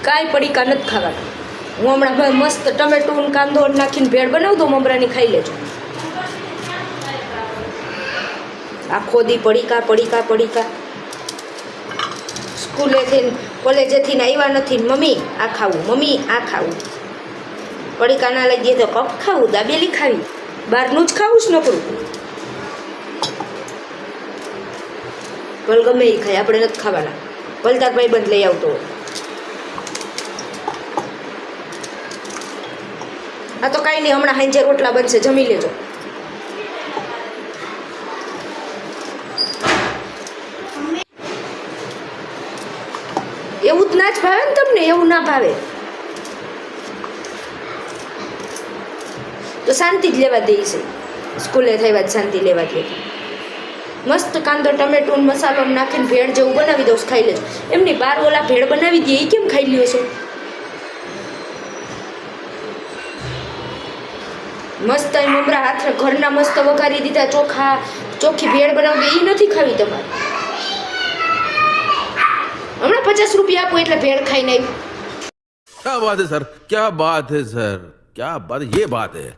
કાંઈ પડીકા નથી ખાવાના. હું હમણાં મસ્ત ટમેટું કાંદો નાખીને ભેળ બનાવી દઉં, મમરાની ખાઈ લેજો. આખો દી પડીકા પડીકા પડીકા. સ્કૂલેથી કોલેજેથી આવ્યા નથી, મમ્મી આ ખાવું, મમ્મી આ ખાવું. પડીકા ના લઈ દઈએ તો કપ ખાવું, દાબેલી ખાવી, બહારનું જ ખાવું જ નકરું. ભલ ગમે એ ખાય, આપણે નથી ખાવાના. ભલતાર ભાઈ બંધ લઈ આવતો હોય. આ તો કાંઈ નહીં, હમણાં હાંજે રોટલા બનશે, જમી લેજો. એવું જ ના જ ભાવે ને તમને, એવું ના ભાવે તો શાંતિ જ લેવા દે છે. સ્કૂલે થયા જ શાંતિ લેવા દે. મસ્ત કાંદો ટમેટું મસાલો નાખીને ભેળ જેવું બનાવી દઉં, ખાઈ લેજો. એમની બાર ઓલા ભેળ બનાવી દે, એ કેમ ખાઈ લ્યો છો? મસ્ત મમરા હાથે ઘરના મસ્ત વઘારી દીધા, ચોખ્ખી ભેળ બનાવી દે, એ નથી ખાવી તમારે. હમણાં 50 રૂપિયા આપો એટલે ભેળ ખાઈને આવી. क्या बात है सर, क्या बात है सर, क्या बात, ये बात है.